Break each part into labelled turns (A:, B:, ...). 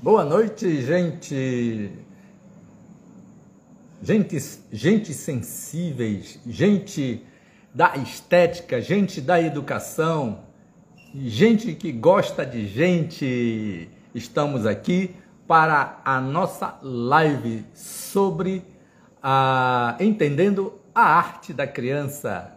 A: Boa noite, gente. Gente sensíveis, gente da estética, gente da educação, gente que gosta de gente. Estamos aqui para a nossa live sobre entendendo a arte da criança.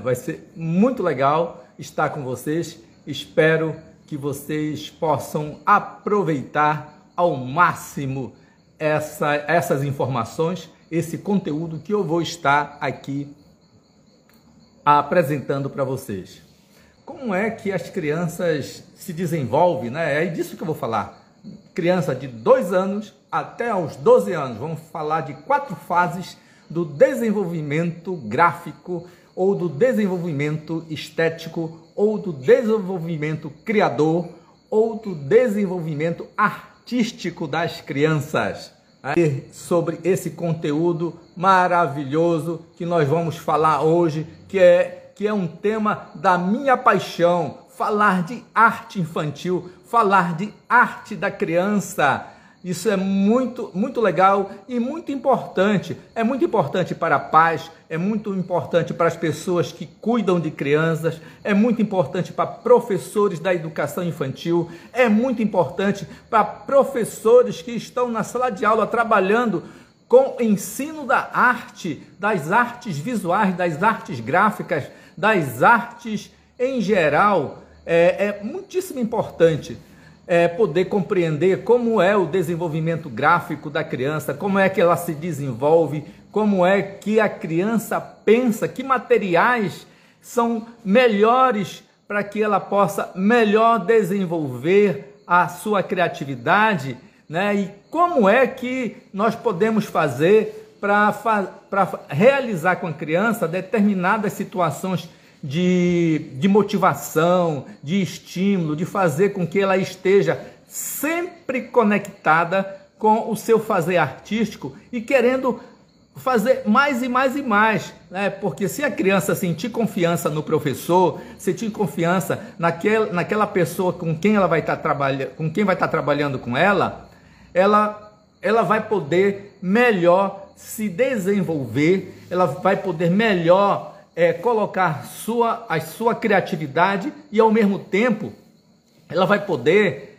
A: Vai ser muito legal estar com vocês. Espero que vocês possam aproveitar ao máximo essas informações, esse conteúdo que eu vou estar aqui apresentando para vocês. Como é que as crianças se desenvolvem, né? É disso que eu vou falar. Criança de 2 anos até aos 12 anos. Vamos falar de 4 fases do desenvolvimento gráfico, ou do desenvolvimento estético, ou do desenvolvimento criador, ou do desenvolvimento artístico das crianças. Sobre esse conteúdo maravilhoso que nós vamos falar hoje, que é um tema da minha paixão, falar de arte infantil, falar de arte da criança. Isso é muito legal e muito importante. É muito importante para pais, é muito importante para as pessoas que cuidam de crianças, é muito importante para professores da educação infantil, é muito importante para professores que estão na sala de aula trabalhando com o ensino da arte, das artes visuais, das artes gráficas, das artes em geral. É muitíssimo importante poder compreender como é o desenvolvimento gráfico da criança, como é que ela se desenvolve, como é que a criança pensa, que materiais são melhores para que ela possa melhor desenvolver a sua criatividade, né? E como é que nós podemos fazer para realizar com a criança determinadas situações de motivação, de estímulo, de fazer com que ela esteja sempre conectada com o seu fazer artístico e querendo fazer mais e mais e mais, né? Porque se a criança sentir confiança no professor, sentir confiança naquela pessoa com quem ela vai estar trabalhando, com quem vai estar trabalhando com ela vai poder melhor se desenvolver, ela vai poder melhor colocar a sua criatividade e, ao mesmo tempo, ela vai poder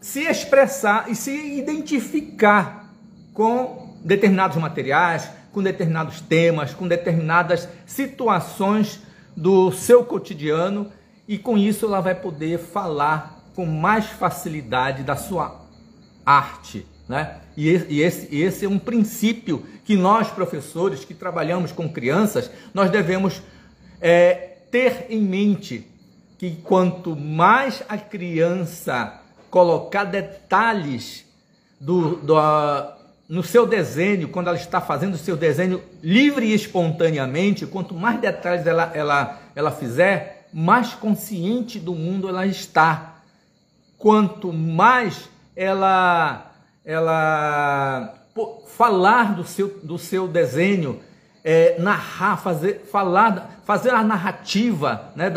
A: se expressar e se identificar com determinados materiais, com determinados temas, com determinadas situações do seu cotidiano, e com isso ela vai poder falar com mais facilidade da sua arte, né? E esse é um princípio que nós, professores que trabalhamos com crianças, nós devemos ter em mente, que quanto mais a criança colocar detalhes no seu desenho, quando ela está fazendo o seu desenho livre e espontaneamente, quanto mais detalhes ela fizer, mais consciente do mundo ela está. Quanto mais ela falar do seu desenho, narrar, fazer a narrativa, né,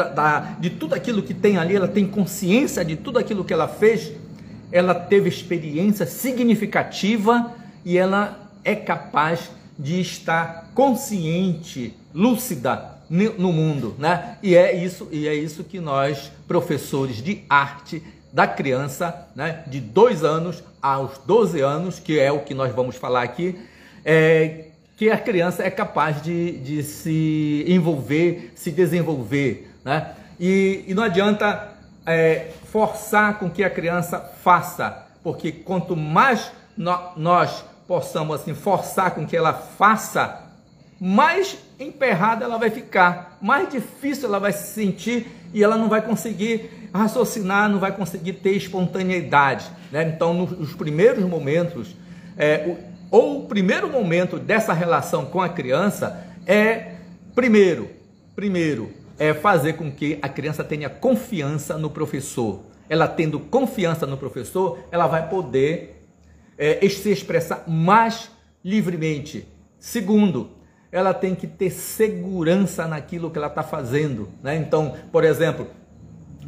A: de tudo aquilo que tem ali, ela tem consciência de tudo aquilo que ela fez, ela teve experiência significativa e ela é capaz de estar consciente, lúcida no mundo, né? E é isso que nós, professores de arte da criança, né, de 2 anos aos 12 anos, que é o que nós vamos falar aqui, que a criança é capaz de se envolver, se desenvolver, né? E não adianta forçar com que a criança faça, porque quanto mais nós possamos assim forçar com que ela faça, mais emperrada ela vai ficar, mais difícil ela vai se sentir e ela não vai conseguir raciocinar, não vai conseguir ter espontaneidade, né? Então, nos primeiros momentos, o primeiro momento dessa relação com a criança primeiro, fazer com que a criança tenha confiança no professor. Ela tendo confiança no professor, ela vai poder se expressar mais livremente. Segundo, ela tem que ter segurança naquilo que ela está fazendo, né? Então, por exemplo,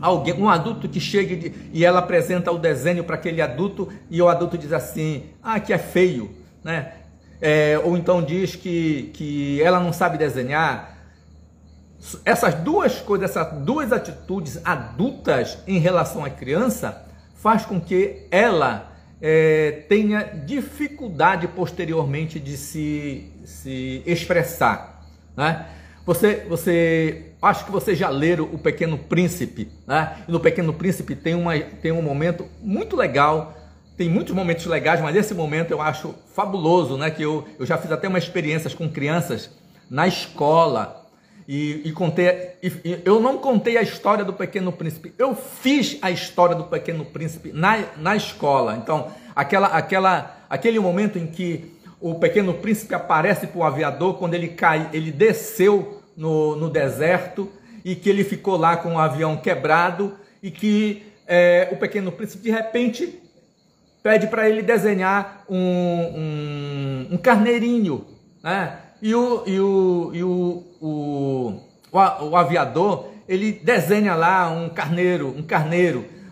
A: alguém, um adulto que chega e ela apresenta o desenho para aquele adulto e o adulto diz assim, ah, que é feio, né? Ou então diz que ela não sabe desenhar. Essas duas coisas, essas duas atitudes adultas em relação à criança faz com que ela tenha dificuldade posteriormente de se expressar, né? Acho que você já leram O Pequeno Príncipe, né? E no Pequeno Príncipe tem um momento muito legal, tem muitos momentos legais, mas esse momento eu acho fabuloso, né? Que eu já fiz até umas experiências com crianças na escola e eu não contei a história do Pequeno Príncipe, eu fiz a história do Pequeno Príncipe na escola. Então, aquele momento em que o Pequeno Príncipe aparece para o aviador, quando ele desceu no deserto e que ele ficou lá com o avião quebrado e que o Pequeno Príncipe de repente pede para ele desenhar um carneirinho, né? E o aviador, ele desenha lá um carneiro.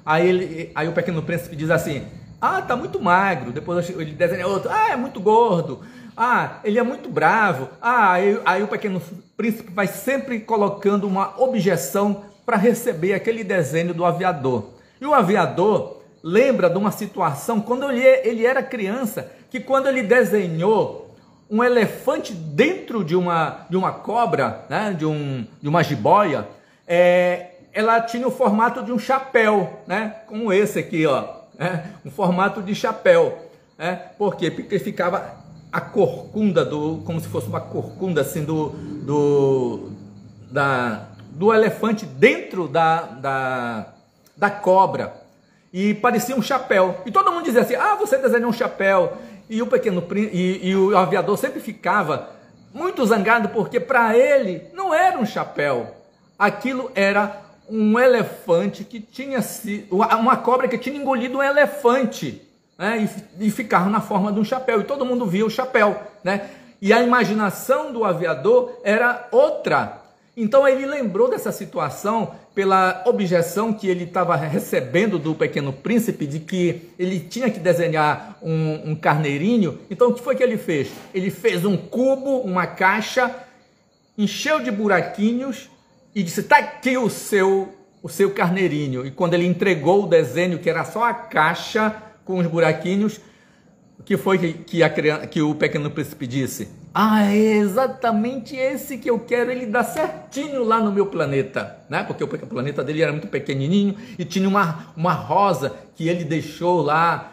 A: Aí o Pequeno Príncipe diz assim, ah, tá muito magro. Depois ele desenha outro, ah, é muito gordo. Ah, ele é muito bravo. Ah, aí o Pequeno Príncipe vai sempre colocando uma objeção para receber aquele desenho do aviador. E o aviador lembra de uma situação quando ele era criança, que quando ele desenhou um elefante dentro de uma cobra, né, de uma jiboia, ela tinha o formato de um chapéu, né, como esse aqui, ó, um formato de chapéu. Por quê? Porque ficava a corcunda, como se fosse uma corcunda assim, do elefante dentro da cobra. E parecia um chapéu. E todo mundo dizia assim, ah, você desenhou um chapéu. E o aviador sempre ficava muito zangado, porque para ele não era um chapéu. Aquilo era um elefante que tinha uma cobra que tinha engolido um elefante, né? E ficava na forma de um chapéu. E todo mundo via o chapéu, né? E a imaginação do aviador era outra. Então ele lembrou dessa situação pela objeção que ele estava recebendo do Pequeno Príncipe de que ele tinha que desenhar um carneirinho. Então o que foi que ele fez? Ele fez um cubo, uma caixa, encheu de buraquinhos e disse, tá aqui o seu carneirinho. E quando ele entregou o desenho, que era só a caixa com os buraquinhos, que foi que o Pequeno Príncipe disse, ah, é exatamente esse que eu quero, ele dá certinho lá no meu planeta, né? Porque o planeta dele era muito pequenininho e tinha uma rosa que ele deixou lá,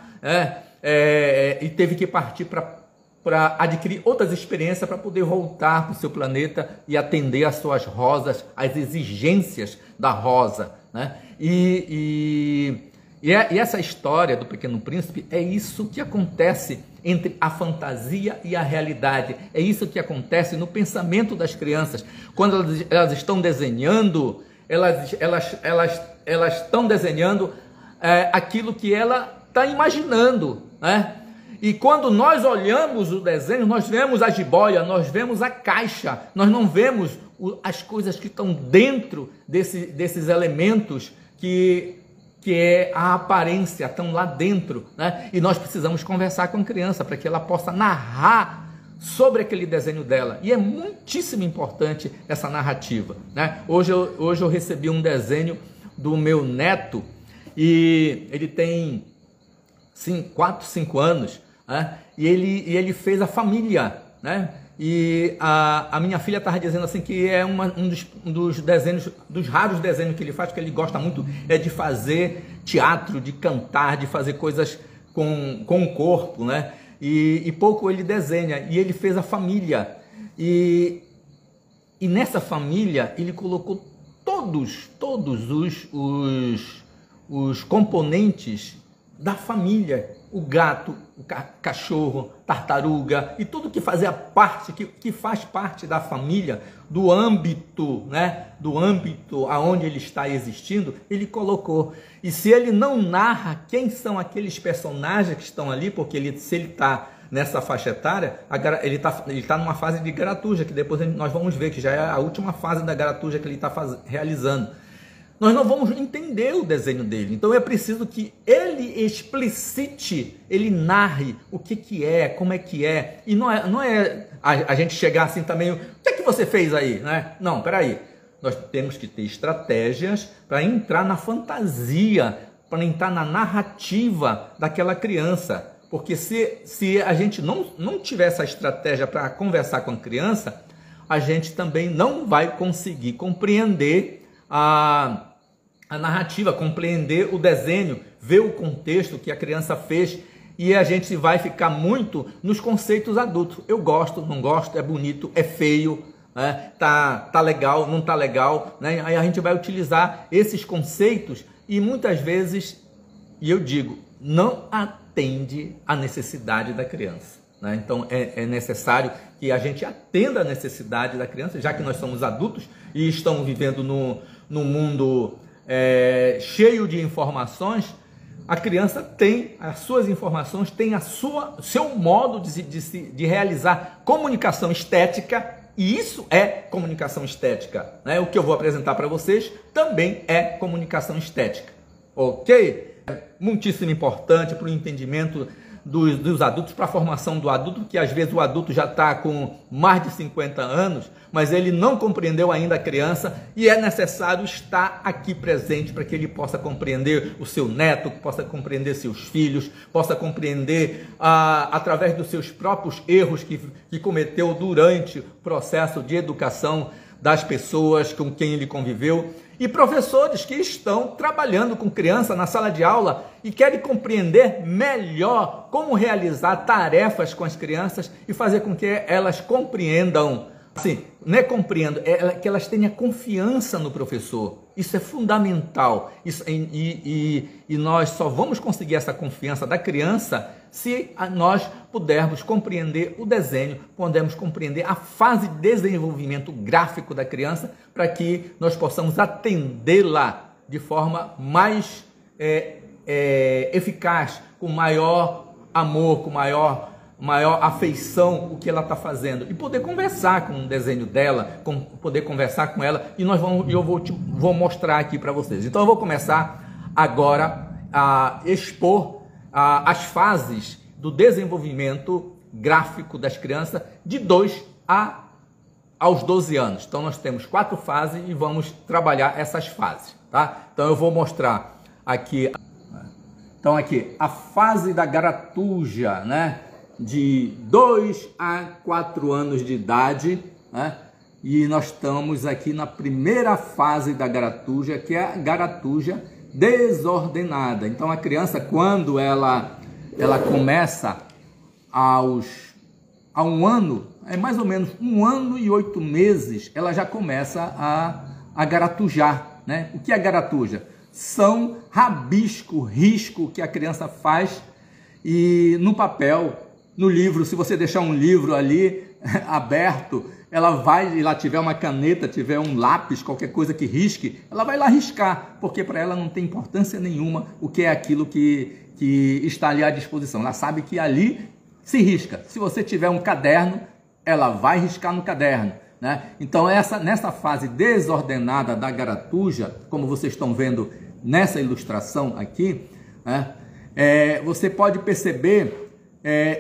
A: e teve que partir para adquirir outras experiências para poder voltar para o seu planeta e atender às suas rosas, às exigências da rosa, né? E essa história do Pequeno Príncipe é isso que acontece entre a fantasia e a realidade. É isso que acontece no pensamento das crianças. Quando elas estão desenhando, elas estão desenhando aquilo que ela está imaginando, né? E quando nós olhamos o desenho, nós vemos a jiboia, nós vemos a caixa, nós não vemos as coisas que estão dentro desses elementos que é a aparência, estão lá dentro, né? E nós precisamos conversar com a criança para que ela possa narrar sobre aquele desenho dela. E é muitíssimo importante essa narrativa, né? Hoje eu recebi um desenho do meu neto e ele tem 4, 5 anos, né? E ele fez a família, né? E a minha filha estava dizendo assim que é um dos desenhos, dos raros desenhos que ele faz, que ele gosta muito, é de fazer teatro, de cantar, de fazer coisas com o corpo, né? E pouco ele desenha. E ele fez a família. E nessa família ele colocou todos os componentes da família. O gato, o cachorro, tartaruga e tudo que fazia parte, que faz parte da família, do âmbito, né? Do âmbito aonde ele está existindo, ele colocou. E se ele não narra quem são aqueles personagens que estão ali, porque se ele está nessa faixa etária, ele tá numa fase de garatuja, que depois nós vamos ver que já é a última fase da garatuja que ele está realizando. nós não vamos entender o desenho dele. Então é preciso que ele explicite, ele narre o que é, como é que é. E não é a gente chegar assim também, o que é que você fez aí? Né? Não, peraí. Nós temos que ter estratégias para entrar na fantasia, para entrar na narrativa daquela criança. Porque se a gente não tiver essa estratégia para conversar com a criança, a gente também não vai conseguir compreender a narrativa, compreender o desenho, ver o contexto que a criança fez, e a gente vai ficar muito nos conceitos adultos. Eu gosto, não gosto, é bonito, é feio, né? Tá legal, não tá legal, né? Aí a gente vai utilizar esses conceitos e muitas vezes, e eu digo, não atende à necessidade da criança, né? Então é necessário que a gente atenda à necessidade da criança, já que nós somos adultos e estamos vivendo no mundo cheio de informações. A criança tem as suas informações, tem seu modo de realizar comunicação estética, e isso é comunicação estética, né? O que eu vou apresentar para vocês também é comunicação estética, ok? É muitíssimo importante para o entendimento dos adultos, para a formação do adulto, que às vezes o adulto já está com mais de 50 anos, mas ele não compreendeu ainda a criança, e é necessário estar aqui presente para que ele possa compreender o seu neto, possa compreender seus filhos, possa compreender através dos seus próprios erros que cometeu durante o processo de educação das pessoas com quem ele conviveu, e professores que estão trabalhando com criança na sala de aula e querem compreender melhor como realizar tarefas com as crianças e fazer com que elas compreendam, assim, não é compreendam, que elas tenham confiança no professor. Isso é fundamental. E nós só vamos conseguir essa confiança da criança se nós pudermos compreender o desenho, pudermos compreender a fase de desenvolvimento gráfico da criança, para que nós possamos atendê-la de forma mais eficaz, com maior amor, com maior afeição o que ela está fazendo, e poder conversar com o desenho dela, poder conversar com ela, e eu vou mostrar aqui para vocês. Então eu vou começar agora a expor as fases do desenvolvimento gráfico das crianças de 2 aos 12 anos. Então nós temos 4 fases e vamos trabalhar essas fases, tá? Então eu vou mostrar aqui. Então aqui a fase da garatuja, né? De 2 a 4 anos de idade, né? E nós estamos aqui na primeira fase da garatuja, que é a garatuja desordenada. Então a criança, quando ela começa a 1 ano, é mais ou menos 1 ano e 8 meses, ela já começa a garatujar, né? O que é garatuja? São risco que a criança faz e no papel, no livro. Se você deixar um livro ali aberto, ela vai, e lá tiver uma caneta, tiver um lápis, qualquer coisa que risque, ela vai lá riscar, porque para ela não tem importância nenhuma o que é aquilo que está ali à disposição. Ela sabe que ali se risca. Se você tiver um caderno, ela vai riscar no caderno, né? Então nessa fase desordenada da garatuja, como vocês estão vendo nessa ilustração aqui, né? Você pode perceber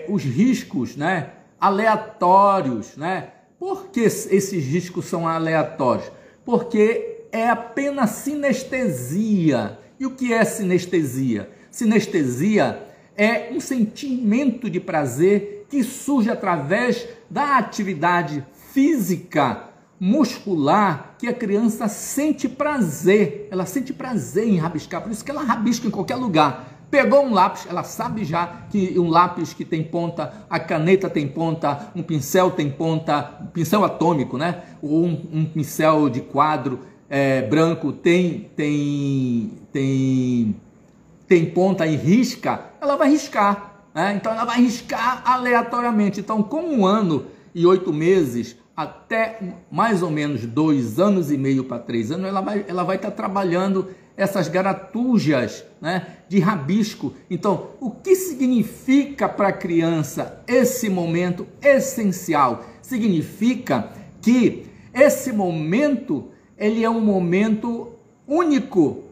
A: os riscos, né? Aleatórios, né? Por que esses riscos são aleatórios? Porque é apenas sinestesia. E o que é sinestesia? Sinestesia é um sentimento de prazer que surge através da atividade física, muscular, que a criança sente prazer. Ela sente prazer em rabiscar, por isso que ela rabisca em qualquer lugar. Pegou um lápis, ela sabe já que um lápis que tem ponta, a caneta tem ponta, um pincel tem ponta, um pincel atômico, né? Ou um pincel de quadro branco tem ponta e risca, ela vai riscar, né? Então ela vai riscar aleatoriamente. Então com 1 ano e 8 meses, até mais ou menos 2 anos e meio para 3 anos, ela vai estar trabalhando essas garatujas, né, de rabisco. Então, o que significa para a criança esse momento essencial? Significa que esse momento, ele é um momento
B: único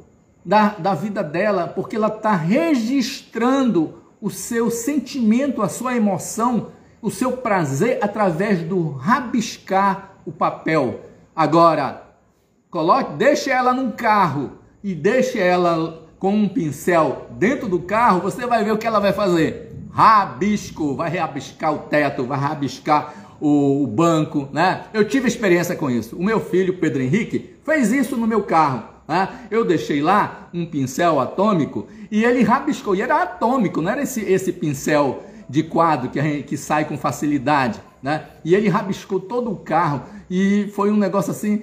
B: da vida dela, porque ela está registrando o seu sentimento, a sua emoção, o seu prazer através do rabiscar o papel. Agora, deixe ela num carro e deixe ela com um pincel dentro do carro, você vai ver o que ela vai fazer. Rabisco, vai rabiscar o teto, vai rabiscar o banco, né? Eu tive experiência com isso. O meu filho, Pedro Henrique, fez isso no meu carro, né? Eu deixei lá um pincel atômico e ele rabiscou, e era atômico, não era esse pincel de quadro que sai com facilidade, né? E ele rabiscou todo o carro e foi um negócio assim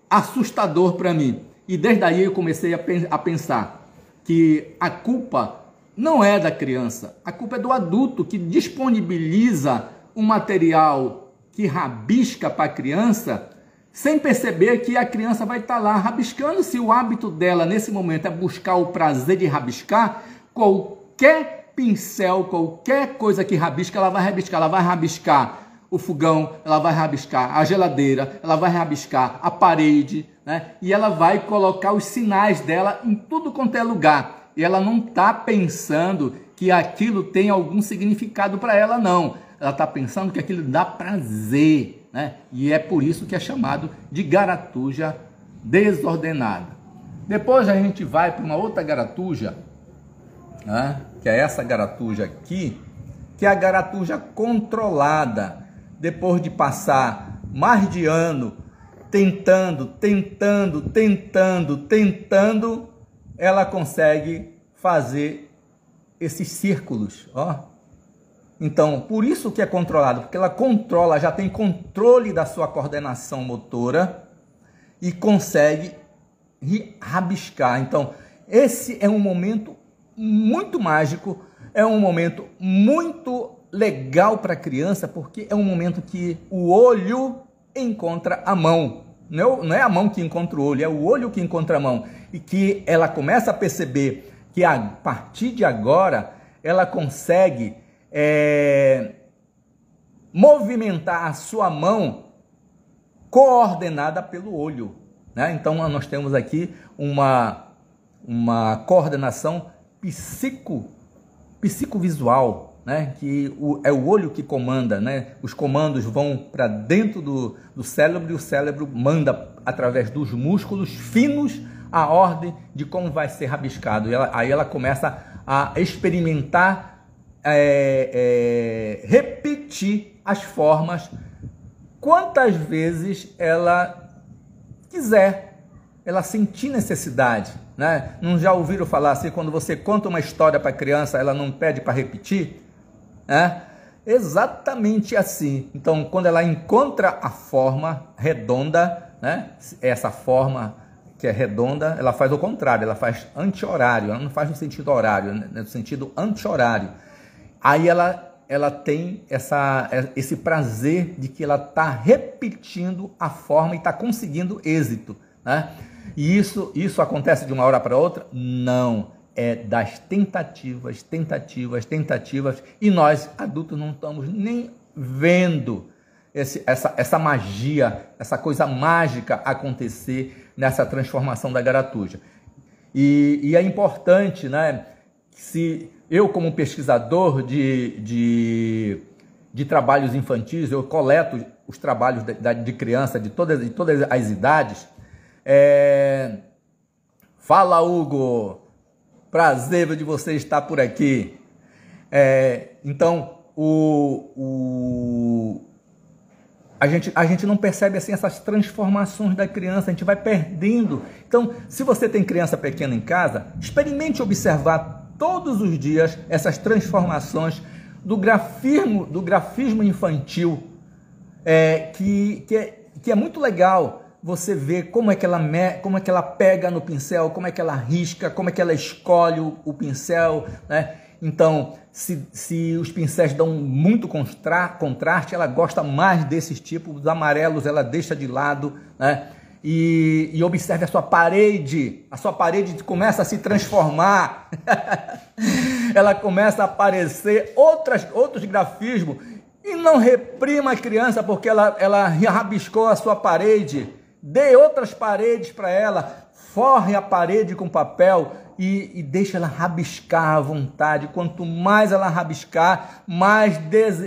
B: assustador para mim. E desde aí eu comecei a pensar que a culpa não é da criança, a culpa é do adulto que disponibiliza um material que rabisca para a criança sem perceber que a criança vai estar lá rabiscando. Se o hábito dela nesse momento é buscar o prazer de rabiscar, qualquer pincel, qualquer coisa que rabisca, ela vai rabiscar o fogão, ela vai rabiscar a geladeira, ela vai rabiscar a parede, né? E ela vai colocar os sinais dela em tudo quanto é lugar. E ela não está pensando que aquilo tem algum significado para ela, não. Ela está pensando que aquilo dá prazer, né? E é por isso que é chamado de garatuja desordenada. Depois a gente vai para uma outra garatuja, né? Que é essa garatuja aqui, que é a garatuja controlada. Depois de passar mais de ano tentando, ela consegue fazer esses círculos, ó. Então, por isso que é controlado, porque ela controla, já tem controle da sua coordenação motora e consegue rabiscar. Então, esse é um momento muito mágico, é um momento muito legal para a criança, porque é um momento que o olho encontra a mão. Não é a mão que encontra o olho, é o olho que encontra a mão. E que ela começa a perceber que a partir de agora ela consegue movimentar a sua mão coordenada pelo olho, né? Então nós temos aqui uma coordenação psicovisual, né? Que é o olho que comanda, né? Os comandos vão para dentro do cérebro e o cérebro manda através dos músculos finos a ordem de como vai ser rabiscado. E aí ela começa a experimentar, repetir as formas quantas vezes ela quiser, ela sentir necessidade, né? Não já ouviram falar assim, quando você conta uma história para a criança, ela não pede para repetir? É exatamente assim. Então, quando ela encontra a forma redonda, né? Essa forma que é redonda, ela faz o contrário, ela faz anti-horário, ela não faz no sentido horário, né? No sentido anti-horário. Aí ela tem esse prazer de que ela está repetindo a forma e está conseguindo êxito, né? E isso acontece de uma hora para outra? Não, é das tentativas, e nós adultos não estamos nem vendo essa magia, essa coisa mágica acontecer nessa transformação da garatuja. E é importante, né, se eu, como pesquisador de trabalhos infantis, eu coleto os trabalhos de criança de todas as idades. Fala, Hugo, prazer de você estar por aqui. Então, a gente não percebe assim essas transformações da criança, a gente vai perdendo. Então, se você tem criança pequena em casa, experimente observar todos os dias essas transformações do grafismo infantil, que é muito legal você ver como é que ela pega no pincel, como é que ela risca, como é que ela escolhe o pincel, né? Então, se os pincéis dão muito contraste, ela gosta mais desses tipos. Os amarelos ela deixa de lado, né? E observe a sua parede começa a se transformar, ela começa a aparecer outros grafismos, e não reprima a criança porque ela rabiscou a sua parede, dê outras paredes para ela,
A: forre a parede com papel e deixa ela rabiscar à vontade. Quanto mais ela rabiscar, mais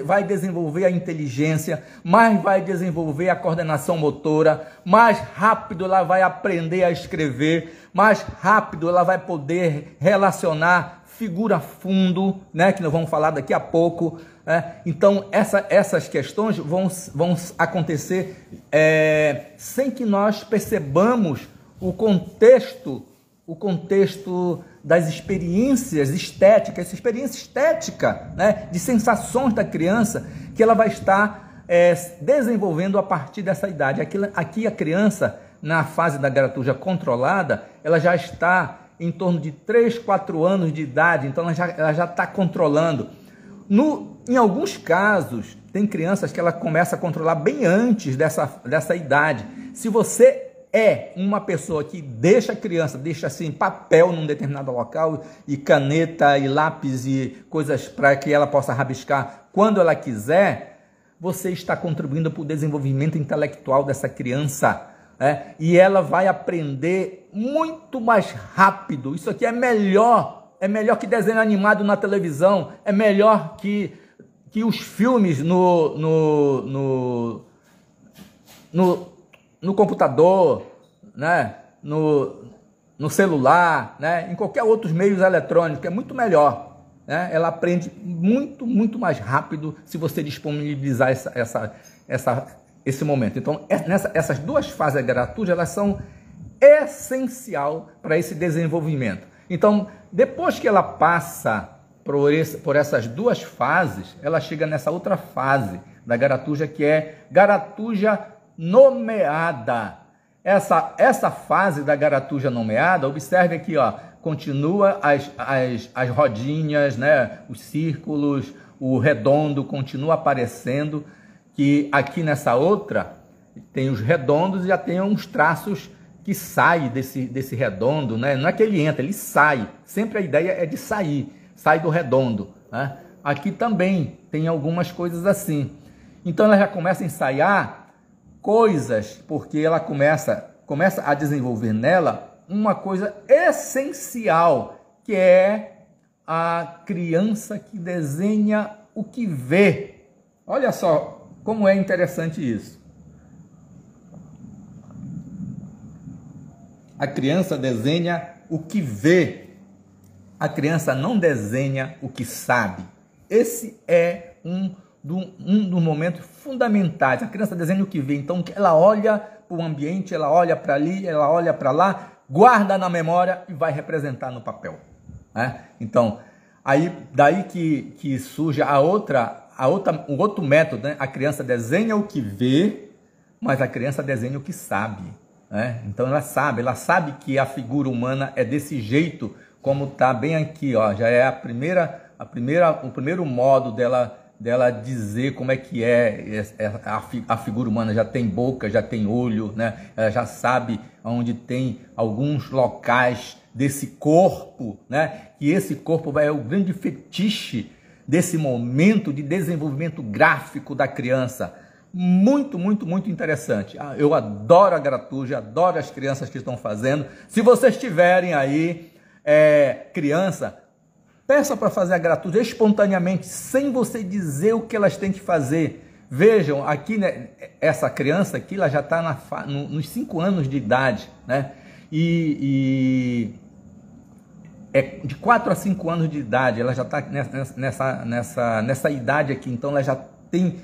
A: vai desenvolver a inteligência, mais vai desenvolver a coordenação motora, mais rápido ela vai aprender a escrever, mais rápido ela vai poder relacionar figura fundo, né, que nós vamos falar daqui a pouco. Então, essas questões vão acontecer sem que nós percebamos o contexto das experiências estéticas, essa experiência estética, né, de sensações da criança, que ela vai estar desenvolvendo a partir dessa idade. Aqui a criança, na fase da garatuja controlada, ela já está em torno de 3, 4 anos de idade, então ela já está controlando. Em alguns casos, tem crianças que ela começa a controlar bem antes dessa idade. Se você é uma pessoa que deixa a criança, deixa assim papel num determinado local e caneta e lápis e coisas para que ela possa rabiscar quando ela quiser, você está contribuindo para o desenvolvimento intelectual dessa criança, e ela vai aprender muito mais rápido. Isso aqui é melhor que desenho animado na televisão, é melhor que os filmes no computador, né? no celular, né? Em qualquer outros meios eletrônicos, é muito melhor, né? Ela aprende muito, muito mais rápido se você disponibilizar esse momento. Então, essas duas fases da garatuja, elas são essencial para esse desenvolvimento. Então, depois que ela passa por essas duas fases, ela chega nessa outra fase da garatuja, que é garatuja nomeada. Essa fase da garatuja nomeada, observe aqui, ó, continua as rodinhas, né, os círculos, o redondo continua aparecendo, que aqui nessa outra tem os redondos e já tem uns traços que saem desse redondo, né? Não é que ele entra, ele sai. Sempre a ideia é de sair, sai do redondo, né? Aqui também tem algumas coisas assim. Então ela já começa a ensaiar coisas, porque ela começa a desenvolver nela uma coisa essencial, que é a criança que desenha o que vê. Olha só como é interessante isso. A criança desenha o que vê. A criança não desenha o que sabe. Esse é um dos momentos fundamentais. A criança desenha o que vê. Então, ela olha para o ambiente, ela olha para ali, ela olha para lá, guarda na memória e vai representar no papel, né? Então, daí que surge o outro método, né? A criança desenha o que vê, mas a criança desenha o que sabe, né? Então ela sabe que a figura humana é desse jeito, como está bem aqui, ó, já é o primeiro modo dela dizer como é que a figura humana. Já tem boca, já tem olho, né? Ela já sabe onde tem alguns locais desse corpo, né? E esse corpo é o grande fetiche desse momento de desenvolvimento gráfico da criança. Muito, muito, muito interessante. Eu adoro a garatuja, adoro as crianças que estão fazendo. Se vocês tiverem aí criança, peça para fazer a garatuja espontaneamente, sem você dizer o que elas têm que fazer. Vejam, aqui, né, essa criança aqui, ela já está nos 5 anos de idade, né? E de 4 a 5 anos de idade, ela já está nessa idade aqui. Então ela já tem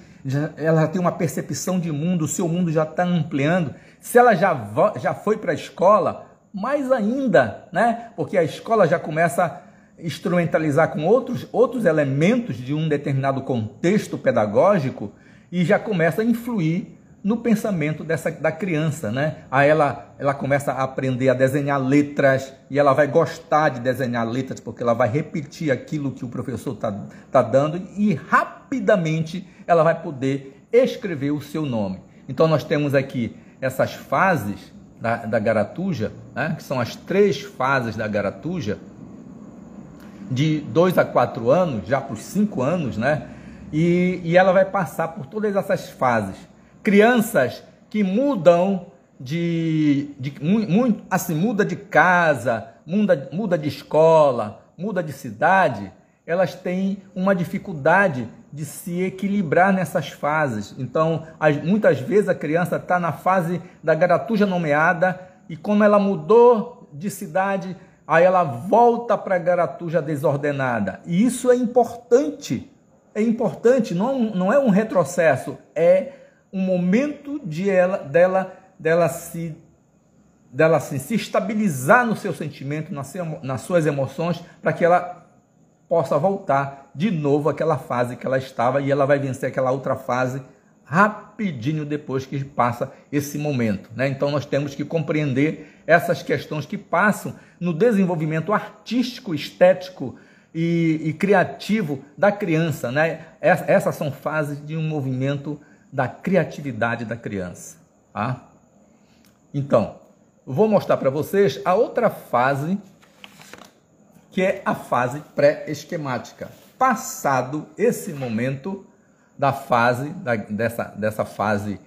A: uma percepção de mundo, o seu mundo já está ampliando. Se ela já foi para a escola, mais ainda, né? Porque a escola já começa a instrumentalizar com outros elementos de um determinado contexto pedagógico e já começa a influir no pensamento da criança, né? Aí ela começa a aprender a desenhar letras, e ela vai gostar de desenhar letras, porque ela vai repetir aquilo que o professor tá dando, e rapidamente ela vai poder escrever o seu nome. Então nós temos aqui essas fases da garatuja, né? Que são as 3 fases da garatuja, de 2 a 4 anos, já para os 5 anos, né? E ela vai passar por todas essas fases. Crianças que mudam muito, assim, muda de casa, muda de escola, muda de cidade, elas têm uma dificuldade de se equilibrar nessas fases. Então, muitas vezes a criança está na fase da garatuja nomeada e como ela mudou de cidade, aí ela volta para a garatuja desordenada. E isso é importante, não é um retrocesso, é um momento dela se estabilizar no seu sentimento, nas suas emoções, para que ela possa voltar de novo àquela fase que ela estava, e ela vai vencer aquela outra fase rapidinho depois que passa esse momento, né? Então nós temos que compreender essas questões que passam no desenvolvimento artístico, estético e criativo da criança, né? Essas são fases de um movimento da criatividade da criança, tá? Então, vou mostrar para vocês a outra fase, que é a fase pré-esquemática. Passado esse momento da fase, dessa fase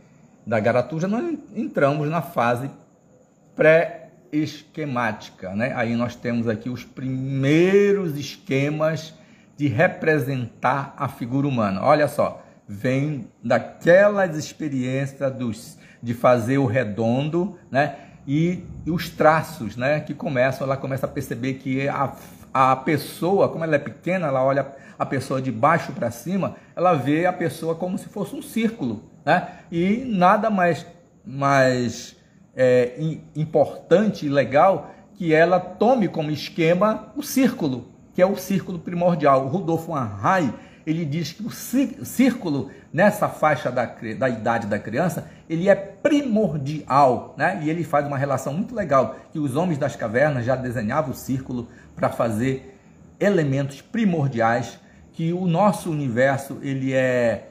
A: da garatuja, nós entramos na fase pré-esquemática, né? Aí nós temos aqui os primeiros esquemas de representar a figura humana. Olha só, vem daquelas experiências de fazer o redondo, né? E os traços, né? Que ela começa a perceber que a pessoa, como ela é pequena, ela olha a pessoa de baixo para cima, ela vê a pessoa como se fosse um círculo, né? E nada mais importante e legal que ela tome como esquema o círculo, que é o círculo primordial. O Rudolf von Hay, ele diz que o círculo nessa faixa da idade da criança, ele é primordial, né? E ele faz uma relação muito legal, que os homens das cavernas já desenhavam o círculo para fazer elementos primordiais, que o nosso universo ele é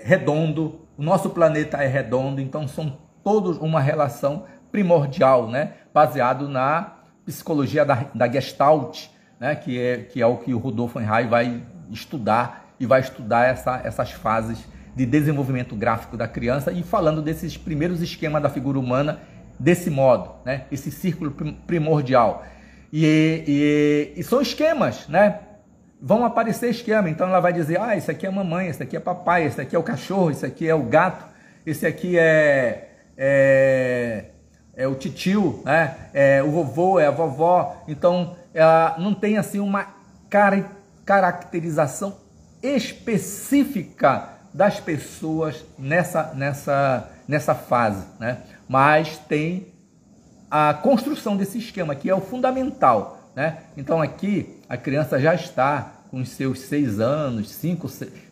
A: redondo, o nosso planeta é redondo, então são todos uma relação primordial, né? Baseado na psicologia da Gestalt, né? Que é o que o Rudolf von Hay vai estudar, e vai estudar essas fases de desenvolvimento gráfico da criança, e falando desses primeiros esquemas da figura humana desse modo, né? Esse círculo primordial. E são esquemas, né? Vão aparecer esquemas, então ela vai dizer, isso aqui é a mamãe, esse aqui é papai, esse aqui é o cachorro, esse aqui é o gato, esse aqui é o titio, né? O vovô, é a vovó. Então ela não tem assim uma caracterização específica das pessoas nessa fase, né? Mas tem a construção desse esquema, que é o fundamental, né? Então aqui a criança já está com os seus 6 anos,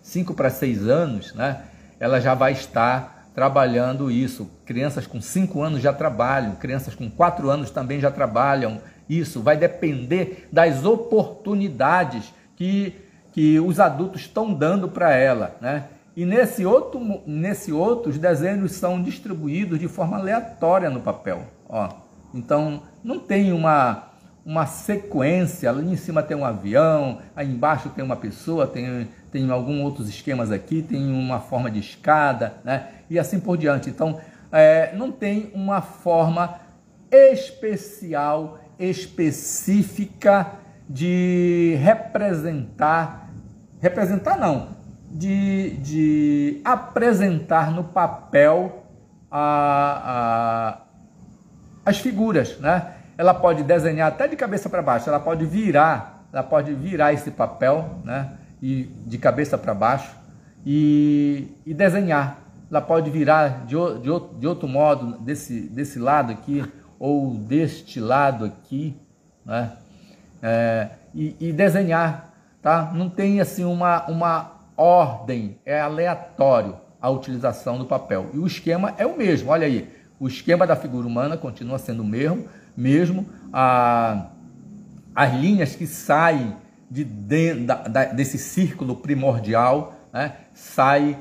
A: 5 para 6 anos, né? Ela já vai estar trabalhando isso. Crianças com 5 anos já trabalham, crianças com 4 anos também já trabalham. Isso vai depender das oportunidades que os adultos estão dando para ela, né? E nesse outro, os desenhos são distribuídos de forma aleatória no papel, ó. Então não tem uma sequência. Ali em cima tem um avião, aí embaixo tem uma pessoa, tem alguns outros esquemas aqui, tem uma forma de escada, né? E assim por diante. Então não tem uma forma específica de de apresentar no papel as figuras, né? Ela pode desenhar até de cabeça para baixo, ela pode virar esse papel, né? E de cabeça para baixo e desenhar. Ela pode virar de outro modo, desse lado aqui ou deste lado aqui, né? E desenhar, tá? Não tem assim uma ordem, é aleatório a utilização do papel. E o esquema é o mesmo, olha aí. O esquema da figura humana continua sendo o mesmo. As linhas que saem desse círculo primordial, né? Saem,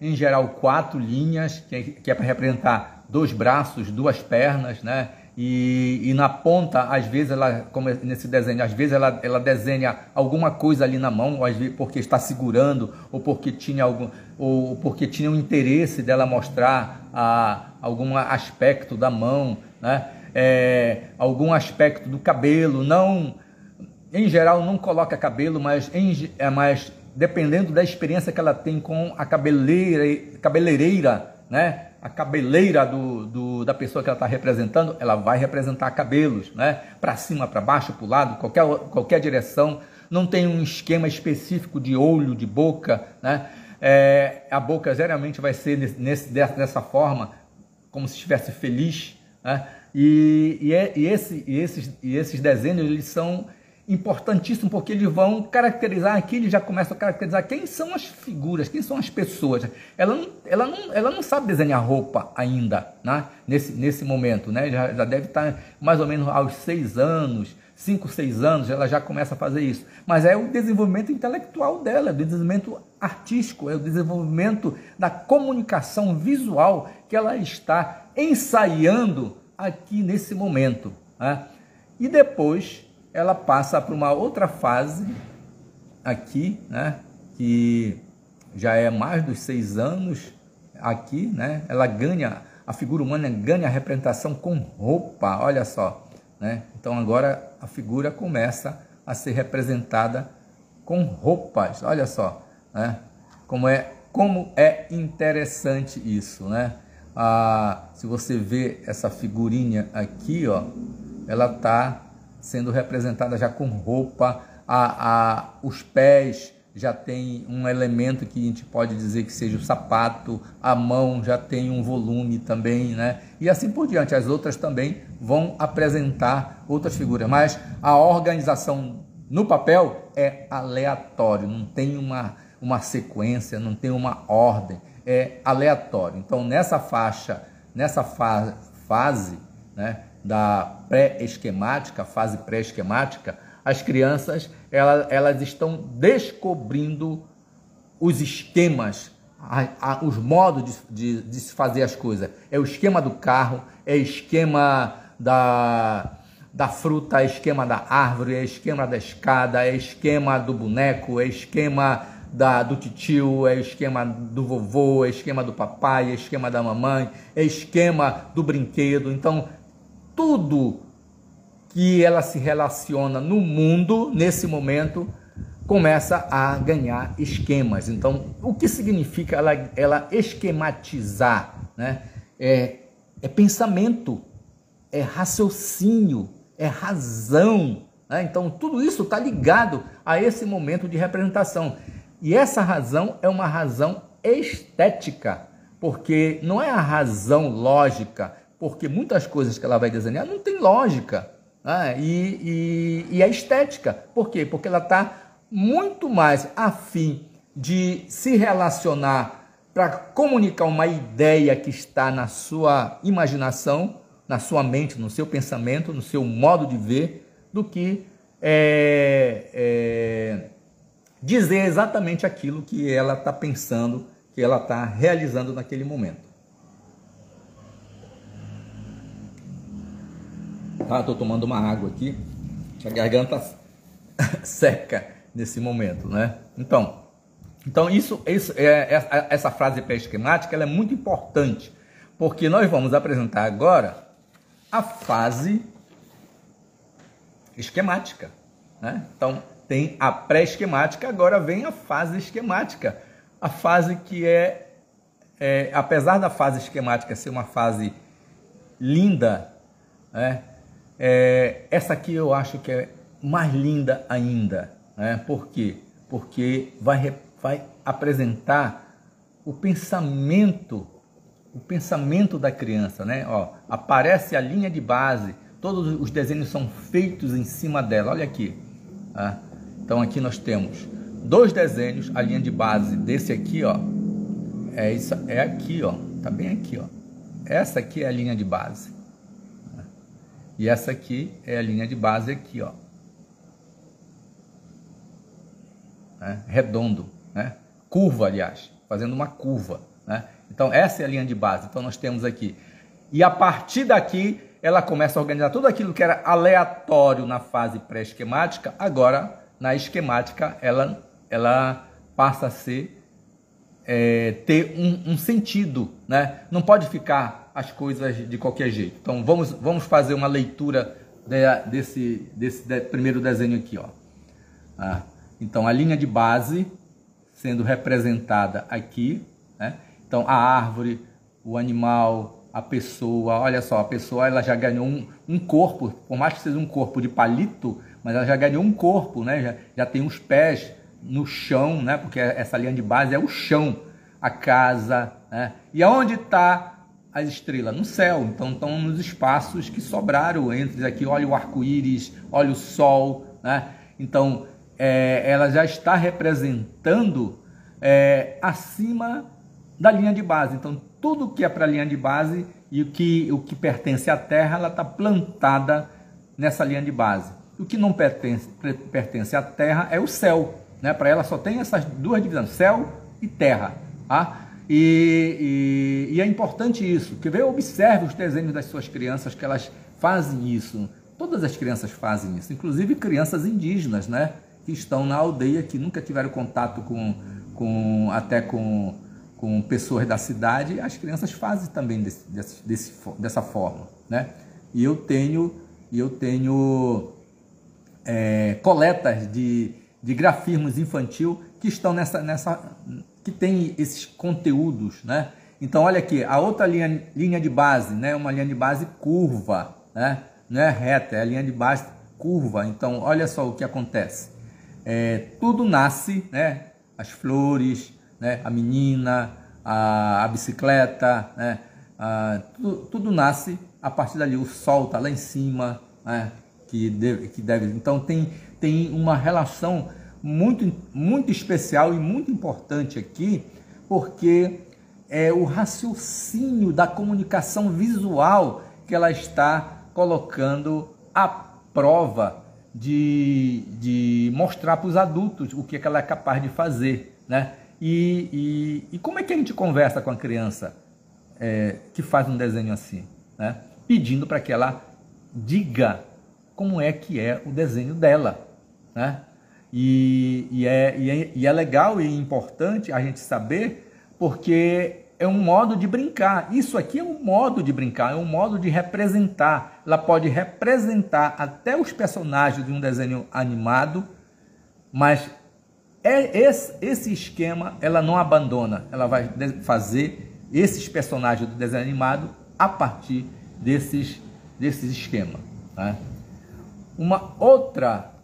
A: em geral, 4 linhas, que é para representar 2 braços, 2 pernas, né? E na ponta, às vezes, como nesse desenho, às vezes ela desenha alguma coisa ali na mão, ou às vezes porque está segurando, ou porque tinha um interesse dela mostrar algum aspecto da mão, né? Algum aspecto do cabelo. Não, em geral não coloca cabelo, mas dependendo da experiência que ela tem com a cabeleireira, né? A cabeleira da pessoa que ela está representando, ela vai representar cabelos, né? Para cima, para baixo, para o lado, qualquer direção. Não tem um esquema específico de olho, de boca, né? A boca geralmente vai ser dessa forma, como se estivesse feliz, né? Esses desenhos, eles são importantíssimos, porque eles vão caracterizar aqui, eles já começam a caracterizar quem são as figuras, quem são as pessoas. Ela não sabe desenhar roupa ainda, né? Nesse momento, né? Já deve estar mais ou menos aos 6 anos, 5, 6 anos, ela já começa a fazer isso. Mas é o desenvolvimento intelectual dela, é o desenvolvimento artístico, é o desenvolvimento da comunicação visual que ela está ensaiando aqui nesse momento, né? E depois ela passa para uma outra fase aqui, né? Que já é mais dos 6 anos aqui, né? A figura humana ganha a representação com roupa, olha só, né? Então agora a figura começa a ser representada com roupas, olha só, né? Como é interessante isso, né? Se você vê essa figurinha aqui, ó, ela está sendo representada já com roupa, os pés já tem um elemento que a gente pode dizer que seja o sapato, a mão já tem um volume também, né? E assim por diante, as outras também vão apresentar outras figuras, mas a organização no papel é aleatório, não tem uma sequência, não tem uma ordem, é aleatório. Então nessa fase, né, da pré-esquemática, fase pré-esquemática, as crianças elas estão descobrindo os esquemas, os modos de se fazer as coisas. É o esquema do carro, é o esquema da fruta, é o esquema da árvore, é o esquema da escada, é o esquema do boneco, é o esquema do titio, é o esquema do vovô, é o esquema do papai, é o esquema da mamãe, é o esquema do brinquedo. Então, tudo que ela se relaciona no mundo, nesse momento, começa a ganhar esquemas. Então, o que significa ela esquematizar, né? É pensamento, é raciocínio, é razão, né? Então, tudo isso está ligado a esse momento de representação. E essa razão é uma razão estética, porque não é a razão lógica, porque muitas coisas que ela vai desenhar não tem lógica, né? E é estética. Por quê? Porque ela está muito mais afim de se relacionar para comunicar uma ideia que está na sua imaginação, na sua mente, no seu pensamento, no seu modo de ver, do que dizer exatamente aquilo que ela está pensando, que ela está realizando naquele momento. Estou tomando uma água aqui, a garganta seca nesse momento, né? Então essa frase pré-esquemática ela é muito importante, porque nós vamos apresentar agora a fase esquemática, né? Então tem a pré-esquemática, agora vem a fase esquemática, a fase que apesar da fase esquemática ser uma fase linda, né? Essa aqui eu acho que é mais linda ainda, né? Por quê? Porque vai apresentar o pensamento da criança, né? Ó, aparece a linha de base, todos os desenhos são feitos em cima dela, olha aqui, tá? Então aqui nós temos 2 desenhos, a linha de base desse aqui, ó, é aqui, ó, tá bem aqui, ó. Essa aqui é a linha de base. E essa aqui é a linha de base aqui, ó. Redondo, né? Curva, aliás, fazendo uma curva, né? Então essa é a linha de base. Então nós temos aqui. E a partir daqui ela começa a organizar tudo aquilo que era aleatório na fase pré-esquemática. Agora, na esquemática, ela passa a ser ter um sentido, né? Não pode ficar as coisas de qualquer jeito. Então vamos fazer uma leitura desse primeiro desenho aqui, ó. Então a linha de base sendo representada aqui, né? Então a árvore, o animal, a pessoa, olha só, a pessoa ela já ganhou um corpo, por mais que seja um corpo de palito, mas ela já ganhou um corpo, né? Já tem os pés no chão, né? Porque essa linha de base é o chão, a casa, né? E aonde está as estrelas? No céu. Então estão nos espaços que sobraram entre aqui. Olha o arco-íris, olha o sol, né? Então ela já está representando acima da linha de base. Então tudo que é para a linha de base e o que pertence à Terra, ela está plantada nessa linha de base. O que não pertence à Terra é o céu, né? Para ela só tem essas duas divisões, céu e terra, tá? E é importante isso, que observe os desenhos das suas crianças, que elas fazem isso. Todas as crianças fazem isso, inclusive crianças indígenas, né? Que estão na aldeia, que nunca tiveram contato com pessoas da cidade. As crianças fazem também dessa forma, né? E eu tenho coletas de grafismos infantil que estão que tem esses conteúdos, né? Então olha aqui, a outra linha de base, né? Uma linha de base curva, né? Não é reta, é a linha de base curva. Então olha só o que acontece. Tudo nasce, né? As flores, né? A menina, a bicicleta, né? Tudo nasce a partir dali. O sol está lá em cima, né? Que deve. Então tem uma relação muito, muito especial e muito importante aqui, porque é o raciocínio da comunicação visual que ela está colocando à prova de mostrar para os adultos o que ela é capaz de fazer, né? E como é que a gente conversa com a criança que faz um desenho assim, né? Pedindo para que ela diga como é que é o desenho dela, né? E é legal e importante a gente saber, porque é um modo de brincar. Isso aqui é um modo de brincar, é um modo de representar. Ela pode representar até os personagens de um desenho animado, mas esse esquema ela não abandona. Ela vai fazer esses personagens do desenho animado a partir desses esquemas, né? Uma outra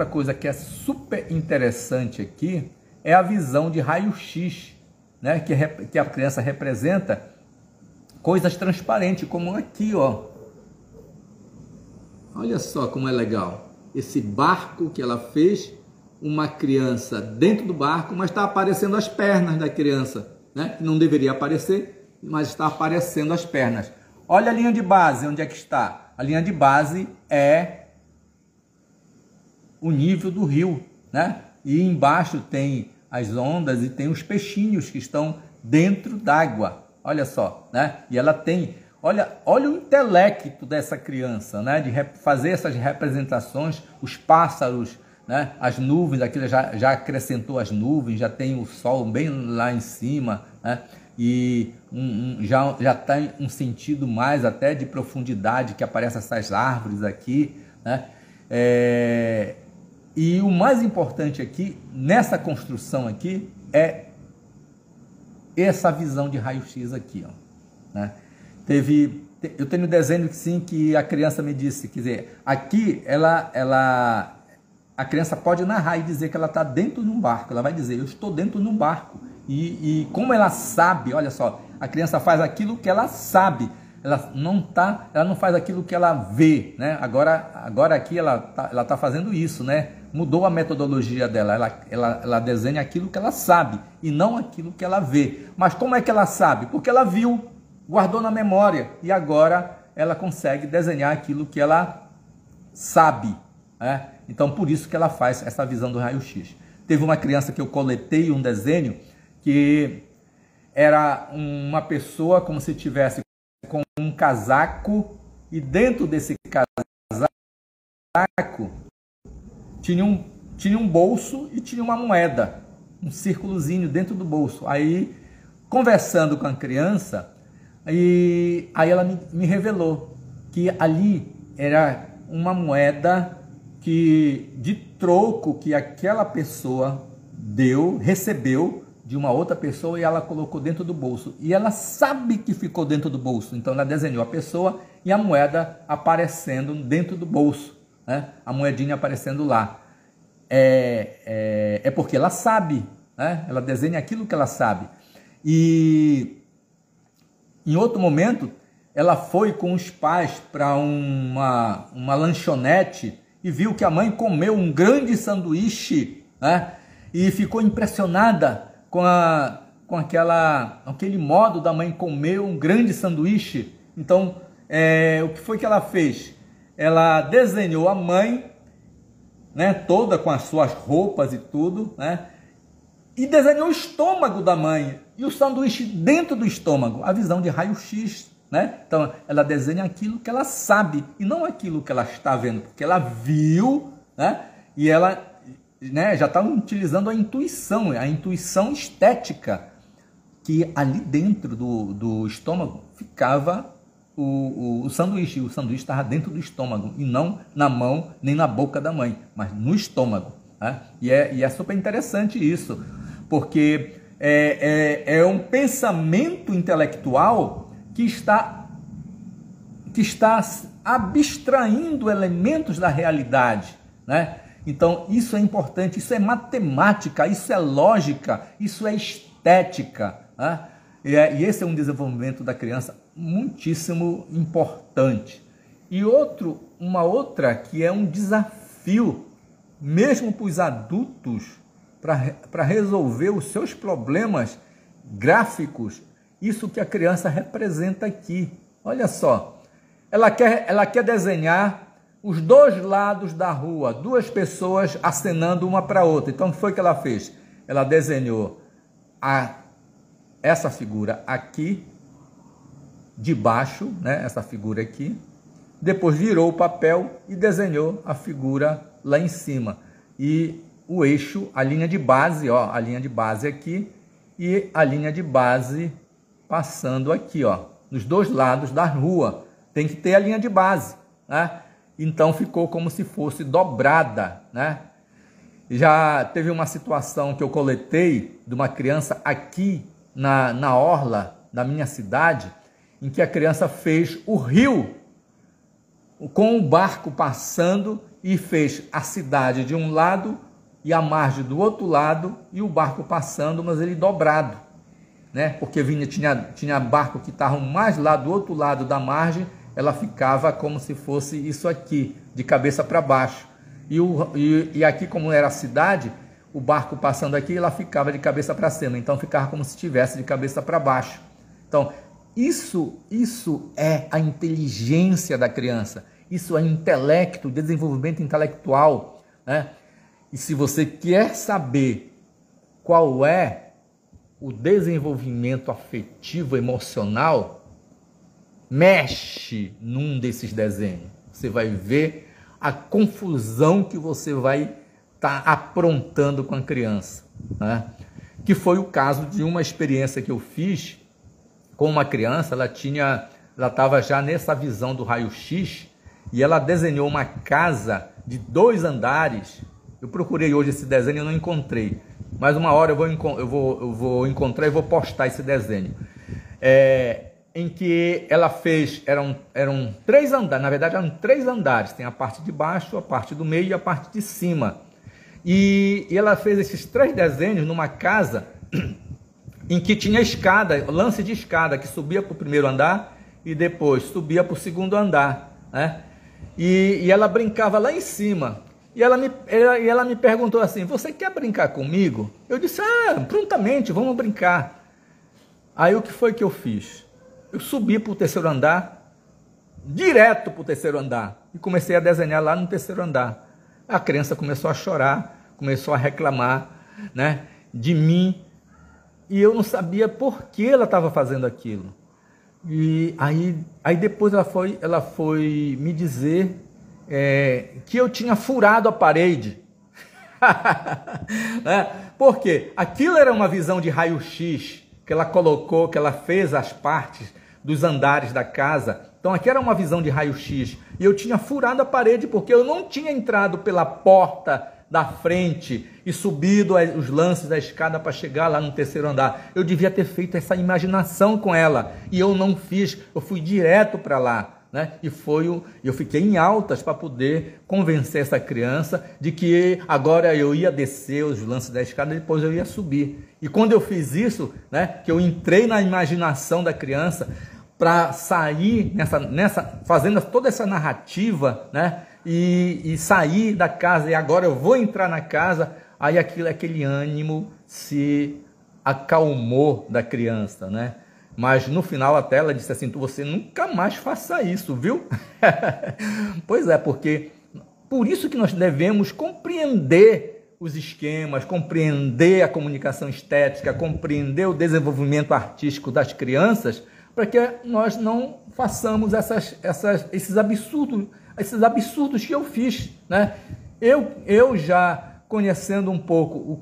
A: coisa que é super interessante aqui é a visão de raio-x, né? Que a criança representa coisas transparentes, como aqui, ó. Olha só como é legal. Esse barco que ela fez, uma criança dentro do barco, mas está aparecendo as pernas da criança, né? Não deveria aparecer, mas está aparecendo as pernas. Olha a linha de base, onde é que está? A linha de base é o nível do rio, né? E embaixo tem as ondas e tem os peixinhos que estão dentro d'água. Olha só, né? E ela tem, olha o intelecto dessa criança, né? De fazer essas representações, os pássaros, né? As nuvens, aquilo já acrescentou as nuvens, já tem o sol bem lá em cima, né? E já tem um sentido mais até de profundidade que aparecem essas árvores aqui, né? E o mais importante aqui, nessa construção aqui, é essa visão de raio-x aqui, ó, né? Eu tenho um desenho sim, que a criança me disse, quer dizer, aqui a criança pode narrar e dizer que ela está dentro de um barco. Ela vai dizer, eu estou dentro de um barco. E como ela sabe, olha só, a criança faz aquilo que ela sabe. Ela não faz aquilo que ela vê, né? Agora aqui ela tá fazendo isso, né? Mudou a metodologia dela. Ela desenha aquilo que ela sabe e não aquilo que ela vê. Mas como é que ela sabe? Porque ela viu, guardou na memória e agora ela consegue desenhar aquilo que ela sabe, né? Então por isso que ela faz essa visão do raio-x. Teve uma criança que eu coletei um desenho que era uma pessoa como se tivesse com um casaco, e dentro desse casaco tinha um bolso e tinha uma moeda um círculozinho dentro do bolso. Aí, conversando com a criança, aí ela me revelou que ali era uma moeda de troco que aquela pessoa recebeu de uma outra pessoa, e ela colocou dentro do bolso. E ela sabe que ficou dentro do bolso. Então ela desenhou a pessoa e a moeda aparecendo dentro do bolso, né? A moedinha aparecendo lá. É porque ela sabe, né? Ela desenha aquilo que ela sabe. E em outro momento, ela foi com os pais para uma lanchonete e viu que a mãe comeu um grande sanduíche, né? E ficou impressionada com aquele modo da mãe comer um grande sanduíche. Então, o que foi que ela fez? Ela desenhou a mãe, né, toda com as suas roupas e tudo, né, e desenhou o estômago da mãe e o sanduíche dentro do estômago, a visão de raio-x, né? Então, ela desenha aquilo que ela sabe e não aquilo que ela está vendo, porque ela viu, né, e ela, né, já está utilizando a intuição estética, que ali dentro do estômago ficava o sanduíche. O sanduíche estava dentro do estômago e não na mão nem na boca da mãe, mas no estômago, né? E é super interessante isso, porque é um pensamento intelectual que está abstraindo elementos da realidade, né? Então, isso é importante, isso é matemática, isso é lógica, isso é estética, né? E esse é um desenvolvimento da criança muitíssimo importante. E uma outra que é um desafio, mesmo para os adultos, para resolver os seus problemas gráficos, isso que a criança representa aqui. Olha só, ela quer desenhar os dois lados da rua, duas pessoas acenando uma para a outra. Então, o que foi que ela fez? Ela desenhou essa figura aqui, de baixo, né? Essa figura aqui. Depois virou o papel e desenhou a figura lá em cima. E o eixo, a linha de base, ó, a linha de base aqui e a linha de base passando aqui, ó, nos dois lados da rua. Tem que ter a linha de base, né? Então ficou como se fosse dobrada, né? Já teve uma situação que eu coletei de uma criança aqui na orla da minha cidade, em que a criança fez o rio com o barco passando e fez a cidade de um lado e a margem do outro lado e o barco passando, mas ele dobrado, né? Porque tinha barco que estava mais lá do outro lado da margem, ela ficava como se fosse isso aqui, de cabeça para baixo. E aqui, como era a cidade, o barco passando aqui, ela ficava de cabeça para cima. Então, ficava como se estivesse de cabeça para baixo. Então, isso é a inteligência da criança. Isso é intelecto, desenvolvimento intelectual, né? E se você quer saber qual é o desenvolvimento afetivo, emocional, mexe num desses desenhos. Você vai ver a confusão que você vai estar aprontando com a criança, né? Que foi o caso de uma experiência que eu fiz com uma criança. Ela estava já nessa visão do raio-x e ela desenhou uma casa de 2 andares. Eu procurei hoje esse desenho e não encontrei, mas uma hora eu vou encontrar e vou postar esse desenho. Em que ela fez, eram 3 andares, na verdade eram 3 andares, tem a parte de baixo, a parte do meio e a parte de cima. E ela fez esses 3 desenhos numa casa em que tinha escada, lance de escada, que subia para o primeiro andar e depois subia para o segundo andar, né? E ela brincava lá em cima. E ela me perguntou assim: você quer brincar comigo? Eu disse: prontamente, vamos brincar. Aí o que foi que eu fiz? Eu subi para o 3º andar, direto para o 3º andar, e comecei a desenhar lá no 3º andar. A criança começou a chorar, começou a reclamar, né, de mim, e eu não sabia por que ela estava fazendo aquilo. E aí depois ela foi me dizer que eu tinha furado a parede. Né? Porque aquilo era uma visão de raio-x que ela colocou, que ela fez as partes dos andares da casa. Então aqui era uma visão de raio-x. E eu tinha furado a parede porque eu não tinha entrado pela porta da frente e subido os lances da escada para chegar lá no terceiro andar. Eu devia ter feito essa imaginação com ela. E eu não fiz, eu fui direto para lá. Né? Eu fiquei em altas para poder convencer essa criança de que agora eu ia descer os lances da escada e depois eu ia subir. E quando eu fiz isso, né, que eu entrei na imaginação da criança para sair fazendo toda essa narrativa, né, e sair da casa, e agora eu vou entrar na casa, aí aquele ânimo se acalmou da criança, né? Mas no final até ela disse assim, você nunca mais faça isso, viu? Pois é, porque por isso que nós devemos compreender os esquemas, compreender a comunicação estética, compreender o desenvolvimento artístico das crianças, para que nós não façamos esses absurdos que eu fiz, né? Eu já conhecendo um pouco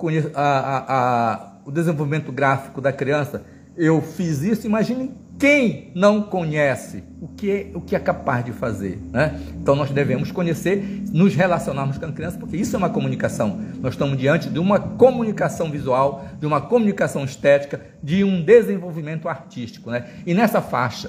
A: o desenvolvimento gráfico da criança, eu fiz isso. Imagine quem não conhece o que é capaz de fazer, né? Então nós devemos conhecer, nos relacionarmos com a criança, porque isso é uma comunicação. Nós estamos diante de uma comunicação visual, de uma comunicação estética, de um desenvolvimento artístico, né? E nessa fase,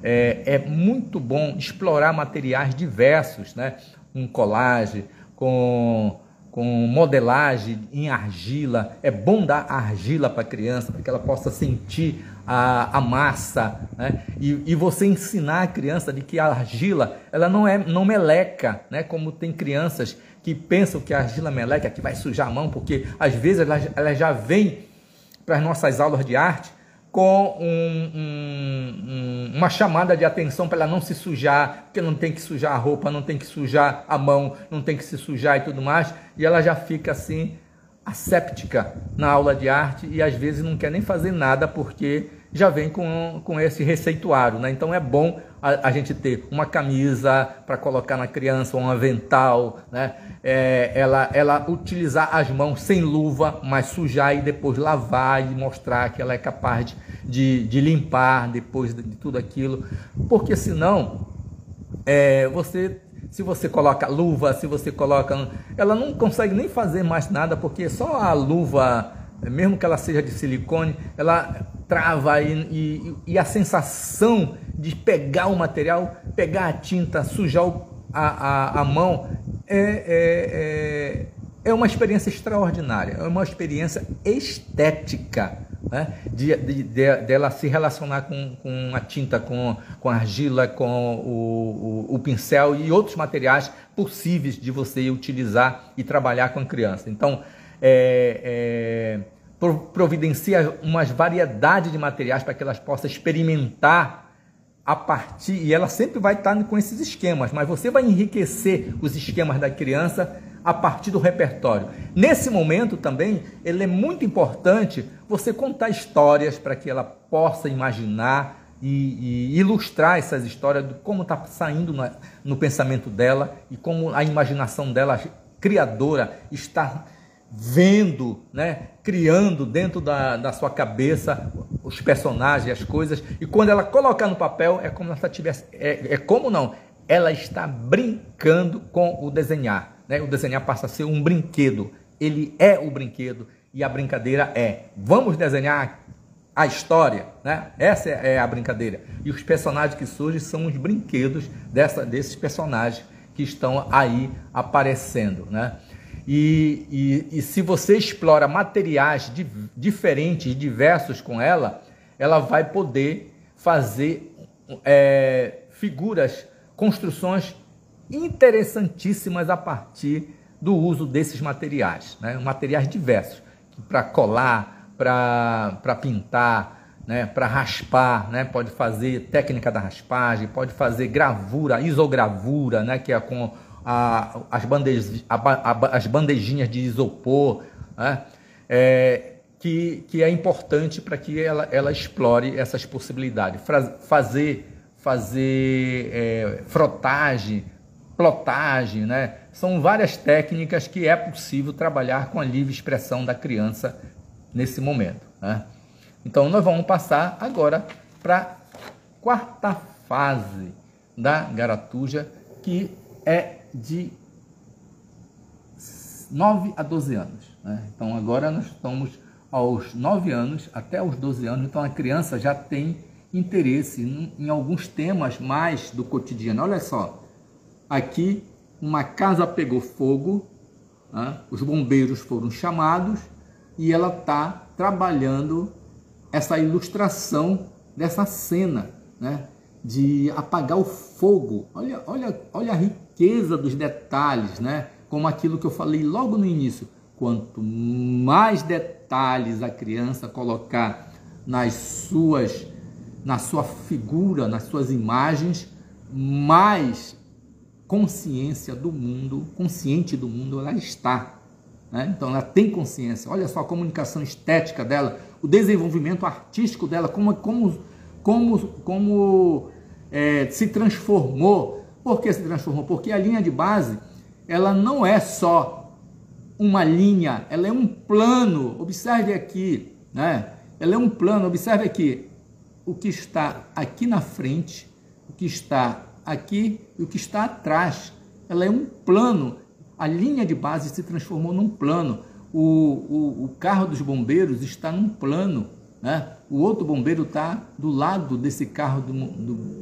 A: é muito bom explorar materiais diversos, né? Com colagem, com modelagem em argila. É bom dar argila para a criança, para que ela possa sentir a massa, né? E você ensinar a criança de que a argila ela não meleca, né? Como tem crianças que pensam que a argila meleca, que vai sujar a mão, porque às vezes ela já vem para as nossas aulas de arte com uma chamada de atenção para ela não se sujar, porque não tem que sujar a roupa, não tem que sujar a mão, não tem que se sujar e tudo mais, e ela já fica assim, asséptica na aula de arte, e às vezes não quer nem fazer nada, porque já vem com esse receituário, né? Então é bom a gente ter uma camisa para colocar na criança, um avental, né? Ela utilizar as mãos sem luva, mas sujar e depois lavar e mostrar que ela é capaz de limpar depois de tudo aquilo, porque senão se você coloca luva, ela não consegue nem fazer mais nada, porque só a luva, mesmo que ela seja de silicone, ela trava, e a sensação de pegar o material, pegar a tinta, sujar a mão, é uma experiência extraordinária, é uma experiência estética, né? Dela se relacionar com a tinta, com a argila, com o pincel e outros materiais possíveis de você utilizar e trabalhar com a criança. Então, providencia uma variedade de materiais para que elas possam experimentar a partir, e ela sempre vai estar com esses esquemas, mas você vai enriquecer os esquemas da criança a partir do repertório. Nesse momento também, ele é muito importante você contar histórias para que ela possa imaginar e ilustrar essas histórias de como está saindo no pensamento dela e como a imaginação dela criadora está vendo, né, criando dentro da sua cabeça os personagens, as coisas, e quando ela colocar no papel, é como se ela tivesse, ela está brincando com o desenhar, né? O desenhar passa a ser um brinquedo, ele é o brinquedo, e a brincadeira vamos desenhar a história, né? Essa é a brincadeira, e os personagens que surgem são os brinquedos desses personagens que estão aí aparecendo, né? E se você explora materiais diferentes e diversos com ela, ela vai poder fazer figuras, construções interessantíssimas a partir do uso desses materiais, né? Materiais diversos, para colar, para pintar, né? Para raspar, né? Pode fazer técnica da raspagem, pode fazer gravura, isogravura, né? Que é com as bandejinhas de isopor, né? Que é importante para que ela explore essas possibilidades. Fazer frotagem, plotagem, né? São várias técnicas que é possível trabalhar com a livre expressão da criança nesse momento, né? Então, nós vamos passar agora para a quarta fase da garatuja, que é de 9 a 12 anos, né? Então, agora nós estamos aos 9 anos até os 12 anos, então a criança já tem interesse em alguns temas mais do cotidiano. Olha só, aqui uma casa pegou fogo, né? Os bombeiros foram chamados e ela está trabalhando essa ilustração dessa cena, né? De apagar o fogo. Olha a riqueza dos detalhes, né? Como aquilo que eu falei logo no início. Quanto mais detalhes a criança colocar na sua figura, nas suas imagens, mais consciente do mundo ela está, né? Então ela tem consciência. Olha só a comunicação estética dela, o desenvolvimento artístico dela, como se transformou. Por que se transformou? Porque a linha de base, ela não é só uma linha, ela é um plano. Observe aqui, né? Ela é um plano. Observe aqui o que está aqui na frente, o que está aqui e o que está atrás. Ela é um plano. A linha de base se transformou num plano. O carro dos bombeiros está num plano, né? O outro bombeiro está do lado desse carro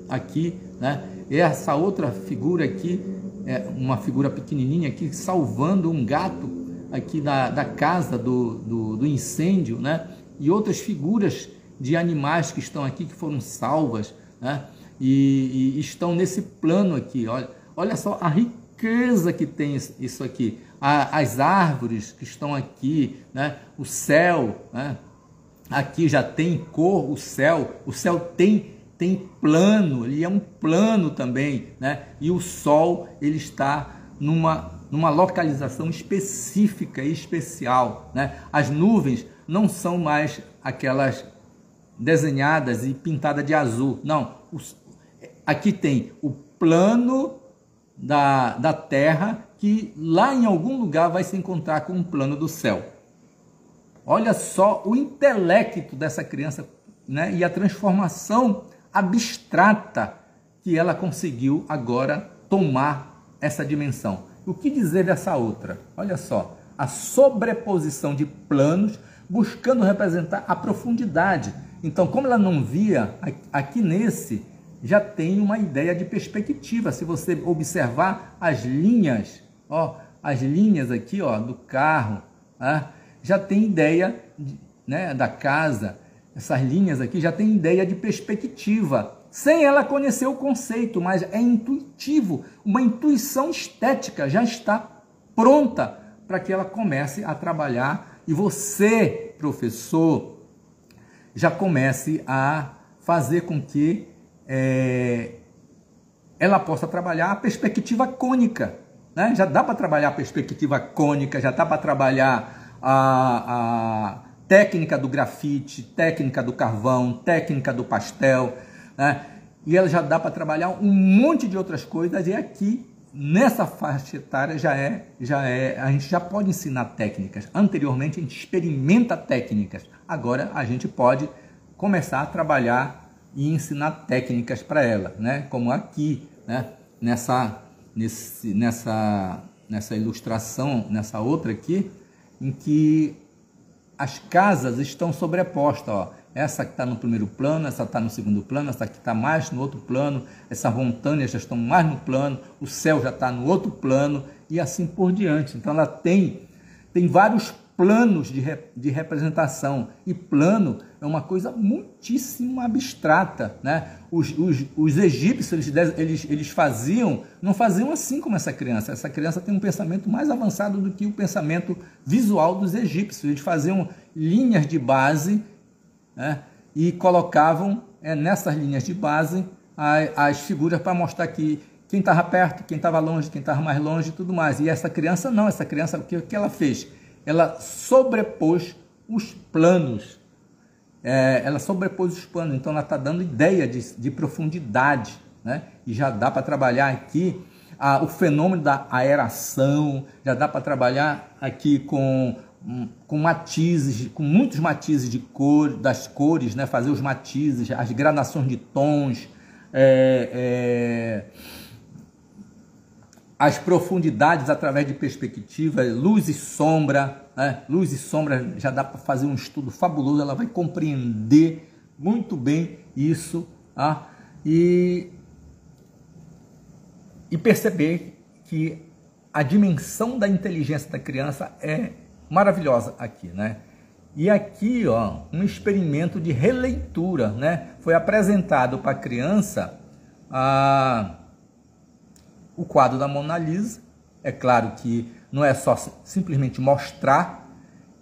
A: aqui, né? E essa outra figura aqui é uma figura pequenininha aqui salvando um gato aqui da casa do incêndio, né? E outras figuras de animais que estão aqui, que foram salvas, né? E estão nesse plano aqui. Olha só a riqueza que tem isso aqui. As árvores que estão aqui, né? O céu, né? Aqui já tem cor, o céu tem plano, ele é um plano também, né? E o sol, ele está numa localização específica e especial, né? As nuvens não são mais aquelas desenhadas e pintadas de azul, não. Aqui tem o plano da terra, que lá em algum lugar vai se encontrar com o plano do céu. Olha só o intelecto dessa criança, né? E a transformação abstrata que ela conseguiu agora tomar essa dimensão. O que dizer dessa outra? Olha só, a sobreposição de planos buscando representar a profundidade. Então, como ela não via, aqui nesse já tem uma ideia de perspectiva. Se você observar as linhas, as linhas aqui, do carro, já tem ideia, né, da casa. Essas linhas aqui já tem ideia de perspectiva, sem ela conhecer o conceito, mas é intuitivo, uma intuição estética já está pronta para que ela comece a trabalhar e você, professor, já comece a fazer com que ela possa trabalhar a perspectiva cônica, né? Já dá para trabalhar a perspectiva cônica, já dá para trabalhar a técnica do grafite, técnica do carvão, técnica do pastel, né? E ela já dá para trabalhar um monte de outras coisas, e aqui, nessa faixa etária, a gente já pode ensinar técnicas. Anteriormente, a gente experimenta técnicas. Agora, a gente pode começar a trabalhar e ensinar técnicas para ela, né? Como aqui, né? Nessa ilustração, nessa outra aqui, em que as casas estão sobrepostas, essa que está no primeiro plano, essa está no segundo plano, essa que está mais no outro plano, essas montanhas já estão mais no plano, o céu já está no outro plano, e assim por diante. Então ela tem vários planos de representação, e plano é uma coisa muitíssimo abstrata, né? Os egípcios, eles não faziam assim como essa criança tem um pensamento mais avançado do que o pensamento visual dos egípcios. Eles faziam linhas de base, né? E colocavam nessas linhas de base as figuras para mostrar que quem estava perto, quem estava longe, quem estava mais longe e tudo mais. E essa criança não, o que ela fez? Ela sobrepôs os planos, então ela está dando ideia de profundidade, né? E já dá para trabalhar aqui
B: o fenômeno da aeração, já dá para trabalhar aqui com matizes, com muitos matizes de cor, das cores, né? Fazer os matizes, as gradações de tons, as profundidades através de perspectiva, luz e sombra, né? Luz e sombra já dá para fazer um estudo fabuloso, ela vai compreender muito bem isso, tá? E perceber que a dimensão da inteligência da criança é maravilhosa aqui, né? E aqui, ó, um experimento de releitura, né? Foi apresentado para a criança o quadro da Mona Lisa. É claro que não é só simplesmente mostrar,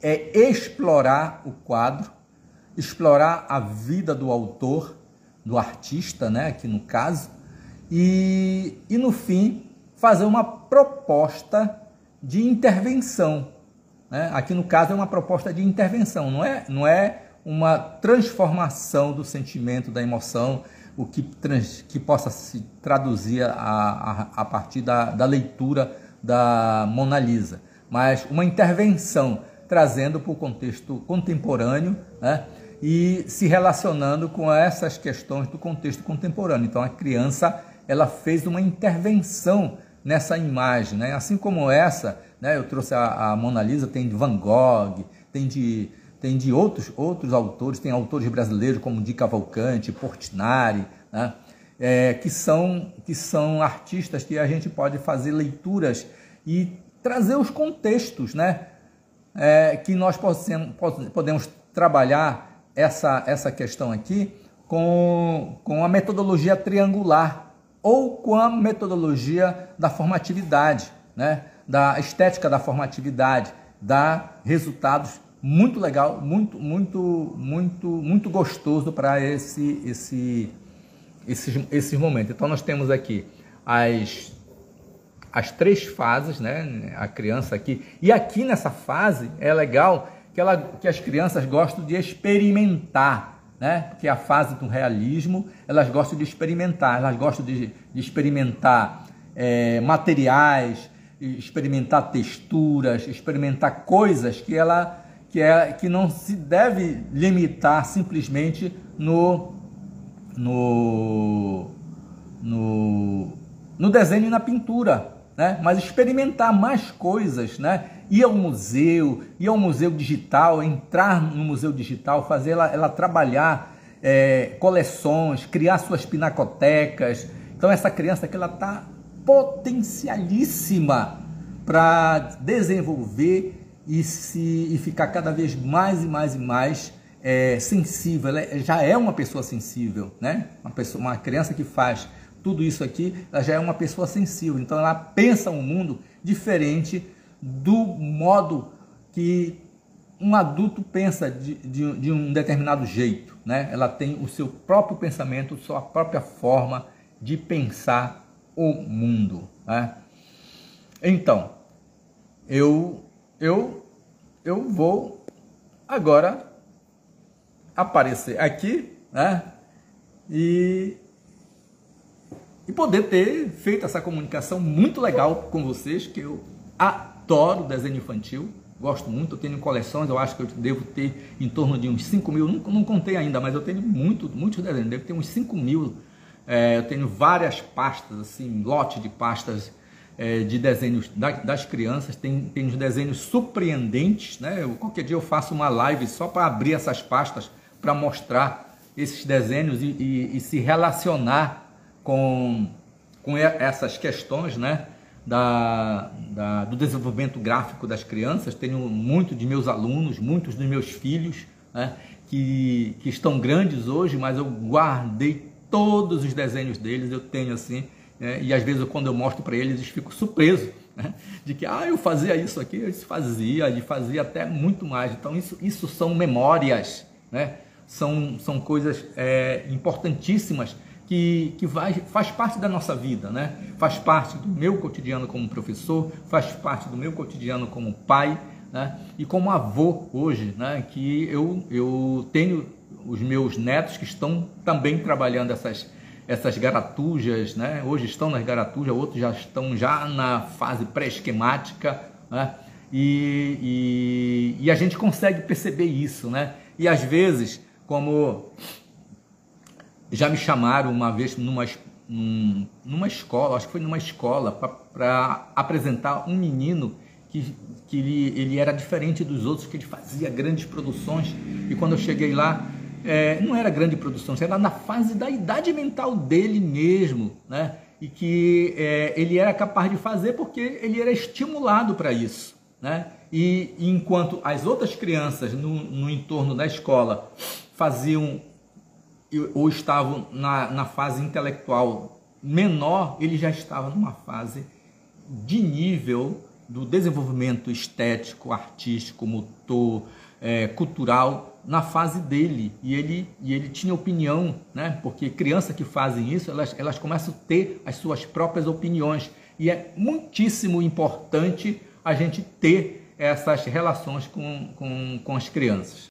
B: é explorar o quadro, explorar a vida do autor, do artista, né? Aqui no caso, e no fim fazer uma proposta de intervenção, né? Aqui no caso é uma proposta de intervenção, não é uma transformação do sentimento, da emoção, o que possa se traduzir a partir da leitura da Mona Lisa, mas uma intervenção trazendo para o contexto contemporâneo, né? E se relacionando com essas questões do contexto contemporâneo. Então a criança, ela fez uma intervenção nessa imagem, né? Assim como essa, né? Eu trouxe a Mona Lisa, tem de Van Gogh, tem de outros autores, tem autores brasileiros como Di Cavalcanti, Portinari, né? Que são artistas que a gente pode fazer leituras e trazer os contextos, né? Que nós podemos trabalhar essa questão aqui com a metodologia triangular ou com a metodologia da formatividade, né? Da estética da formatividade, dá resultados muito legal, muito gostoso para esses momentos. Então nós temos aqui as 3 fases, né? A criança aqui, e aqui nessa fase é legal que as crianças gostam de experimentar, né? Porque a fase do realismo, elas gostam de experimentar, elas gostam de experimentar materiais, experimentar texturas, experimentar coisas que não se deve limitar simplesmente no desenho e na pintura, né? Mas experimentar mais coisas, né? Ir ao museu digital, entrar no museu digital, fazer ela trabalhar coleções, criar suas pinacotecas. Então essa criança aqui, ela está potencialíssima para desenvolver e ficar cada vez mais e mais sensível. Ela já é uma pessoa sensível, né? Uma criança que faz tudo isso aqui, ela já é uma pessoa sensível. Então ela pensa um mundo diferente do modo que um adulto pensa de um determinado jeito, né? Ela tem o seu próprio pensamento, sua própria forma de pensar o mundo, né? Então, eu vou agora aparecer aqui, né? E poder ter feito essa comunicação muito legal com vocês, que eu adoro desenho infantil, gosto muito, eu tenho coleções, eu acho que eu devo ter em torno de uns 5 mil, não contei ainda, mas eu tenho muitos desenhos, devo ter uns 5 mil, eu tenho várias pastas, assim, lote de pastas de desenhos das crianças, tem uns desenhos surpreendentes, né? Qualquer dia eu faço uma live só para abrir essas pastas, para mostrar esses desenhos e se relacionar com essas questões, né? Do desenvolvimento gráfico das crianças. Tenho muito de meus alunos, muitos dos meus filhos, né? que estão grandes hoje, mas eu guardei todos os desenhos deles, eu tenho assim, né? E às vezes quando eu mostro para eles, eles ficam surpresos, né? De que eu fazia isso aqui, eu fazia até muito mais. Então isso são memórias, né? São coisas importantíssimas que faz parte da nossa vida, né? Faz parte do meu cotidiano como professor, faz parte do meu cotidiano como pai, né? E como avô hoje, né? Que eu tenho os meus netos que estão também trabalhando
A: essas garatujas, né? Hoje estão nas garatujas, outros já estão na fase pré-esquemática, né? E a gente consegue perceber isso, né? E às vezes, como já me chamaram uma vez numa escola, acho que foi numa escola, para apresentar um menino que ele era diferente dos outros, que ele fazia grandes produções, e quando eu cheguei lá, não era grande produção, era na fase da idade mental dele mesmo, né? E que ele era capaz de fazer porque ele era estimulado para isso, né? E enquanto as outras crianças no entorno da escola faziam ou estavam na fase intelectual menor, ele já estava numa fase de nível do desenvolvimento estético, artístico, motor, cultural, na fase dele, e ele tinha opinião, né? Porque crianças que fazem isso, elas começam a ter as suas próprias opiniões, e é muitíssimo importante a gente ter essas relações com as crianças.